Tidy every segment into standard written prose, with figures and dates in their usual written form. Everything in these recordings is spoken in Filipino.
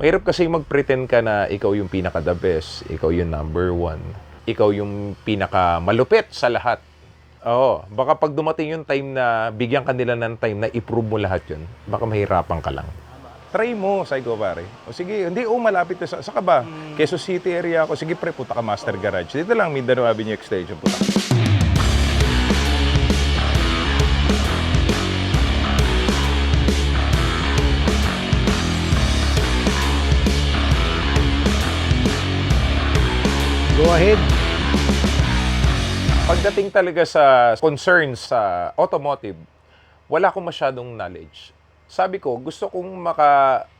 Mahirap kasi mag-pretend ka na ikaw yung pinaka-the best, ikaw yung number one, ikaw yung pinaka-malupit sa lahat. Oo, baka pag dumating yung time na bigyan ka nila ng time na i-prove mo lahat yun, baka mahirapan ka lang. Try mo, sabi ko pare. O sige, hindi, malapit na saka ba? Quezon City area ako. Sige pre, punta ka Master Garage. Dito lang, Mindanao Avenue Extension. Punta. Go ahead. Pagdating talaga sa concerns sa automotive, wala akong masyadong knowledge. Sabi ko, gusto kong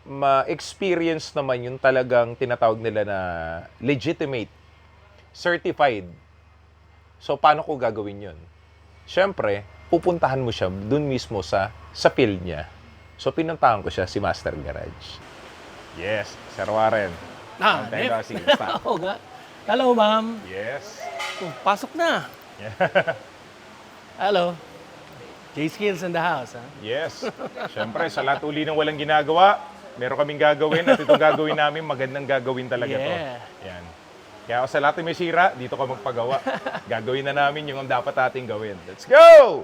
ma-experience naman yung talagang tinatawag nila na legitimate, certified. So, paano ko gagawin yun? Siyempre, pupuntahan mo siya dun mismo sa field niya. So, pinuntahan ko siya si Master Garage. Yes, Sir Warren. Oo nga. Hello, ma'am. Yes. Oh, pasok na. Hello. J-Skills in the house, ha? Yes. Siyempre, sa lahat uli ng walang ginagawa, meron kaming gagawin at itong gagawin namin, magandang gagawin talaga to. Yan. Kaya sa lahat may sira, dito ka magpagawa. Gagawin na namin yung dapat ating gawin. Let's go!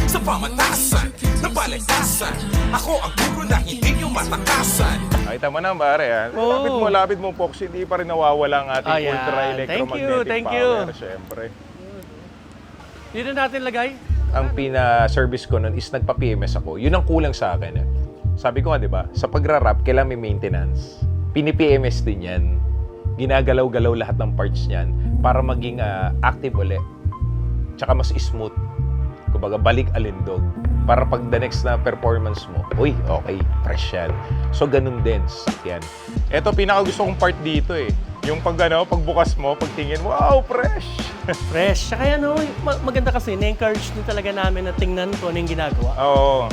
Sa pamatasan, ng baligtasan, ako ang guro na hindi nyo matakasan. Nakita mo na, pare. Lapit mo, Fox, hindi pa rin nawawala ang ating ultra-electromagnetic Thank you. power. Siyempre. Dito natin lagay. Ang pina-service ko nun is nagpa-PMS ako. Yun ang kulang sa akin. Eh. Sabi ko nga, di ba, sa pagra-wrap, kailangan may maintenance. Pini-PMS din yan. Ginagalaw-galaw lahat ng parts niyan para maging active ulit. Tsaka mas smooth. Kumbaga, balik alindog. Para pag the next na performance mo, uy, okay, fresh yan. So, ganun din, sakyan. Ito, pinaka-gusto kong part dito eh. Yung pagbukas mo, pagtingin mo, wow, fresh! Fresh. Saka yan, maganda kasi, na-encourage din talaga namin na tingnan ko ano yung ginagawa. Oo.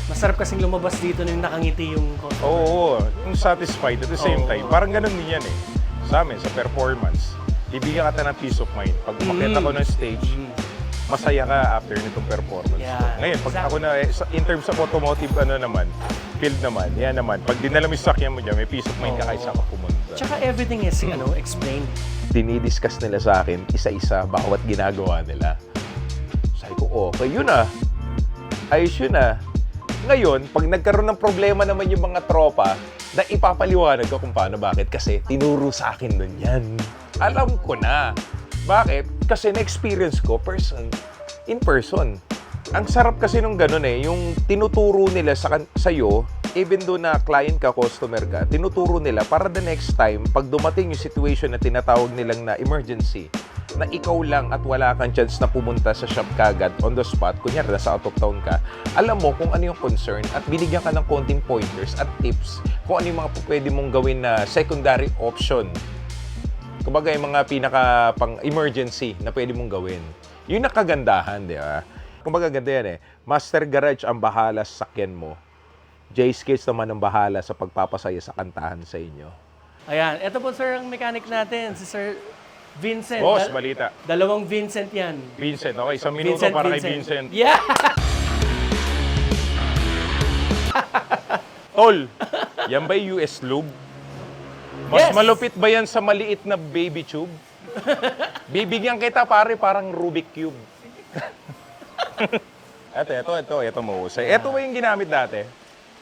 Masarap kasing lumabas dito nung nakangiti yung customer. Oo, yung satisfied at the same time. Parang ganun din yan eh. Sa amin, sa performance, ibigyan ka ng peace of mind. Pag umakyat ako ng stage, masaya ka after nitong performance. Yeah, Ngayon, pag ako na, in terms of automotive, field naman, yan naman. Pag dinala mo yung sakyan mo dyan, may peace of mind ka kahit saan ka pumunta. Tsaka everything is, explained. Dinidiscuss nila sa akin, isa-isa, bawat ginagawa nila. Sabi ko, okay, yun ah. Ayos yun ah. Ngayon, pag nagkaroon ng problema naman yung mga tropa, na ipapaliwanag ko kung paano, bakit? Kasi tinuro sa akin nun yan. Alam ko na. Bakit? Kasi na-experience ko in person. Ang sarap kasi nung ganun eh, yung tinuturo nila sa'yo, even though na client ka, customer ka, tinuturo nila para the next time, pag dumating yung situation na tinatawag nilang na emergency, na ikaw lang at wala kang chance na pumunta sa shop kagad on the spot, kunyari nasa out of town ka, alam mo kung ano yung concern at binigyan ka ng konting pointers at tips kung ano yung mga pwede mong gawin na secondary option. Kumbaga yung mga pinaka pang-emergency na pwede mong gawin. Yun ang kagandahan, di ba? Kumbaga ganda yan eh. Master Garage ang bahala sa sakyan mo. J-Skills naman ang bahala sa pagpapasaya sa kantahan sa inyo. Ayan, ito po sir ang mechanic natin, si Sir Vincent. Boss, balita. Dalawang Vincent yan. Vincent, okay. Isang minuto para kay Vincent. Yeah! Tol, yan ba yung US lube? Mas Yes! malupit ba yan sa maliit na baby tube? Bibigyan kita pare, parang Rubik Cube. Ito mahusay. Ito ba yung ginamit dati?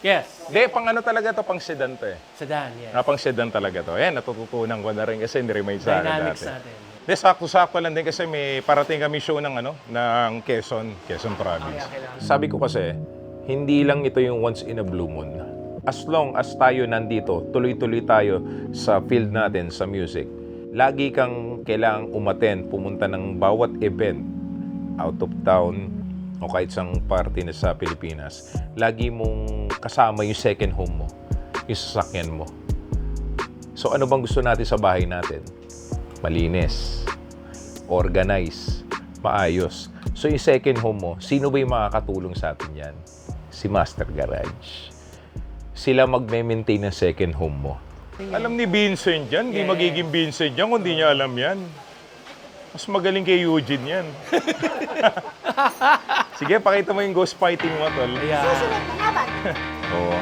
Yes. Hindi, pang talaga to, pang sedan to eh. Sedan, yes. Pang sedan talaga to. Ayan, natututunan ko na rin kasi niremind sa akin Dynamics dati. natin. Hindi, sakto-sakto lang din kasi may parating kami show ng ng Quezon Province. Sabi ko kasi, hindi lang ito yung once in a blue moon. As long as tayo nandito, tuloy-tuloy tayo sa field natin, sa music, lagi kang kailangang umattend, pumunta ng bawat event, out of town, o kahit isang party na sa Pilipinas, lagi mong kasama yung second home mo, yung sasakyan mo. So ano bang gusto natin sa bahay natin? Malinis, organize, maayos. So yung second home mo, sino ba yung makakatulong sa atin yan? Si Master Garage. Sila magme-maintain ng second home mo. Alam ni Vincent yan, hindi magiging Vincent yan kung di niya alam yan. Mas magaling kay Eugene yan. Sige, pakita mo yung ghost fighting mo, tol. Ayan. Susunod na laban. Oo.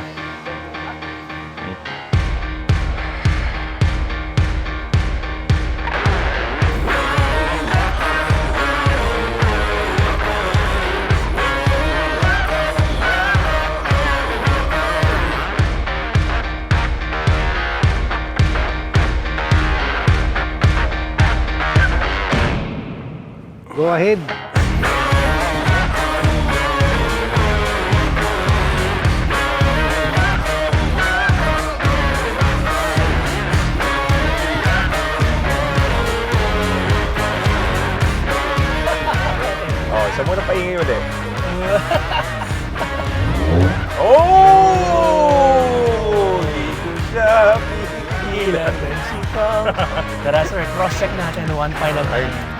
Go ahead. Oh, isa muna paingay ulit. Oh! Hindi ko siya pipigilan. Tara sir, cross-check natin one final time.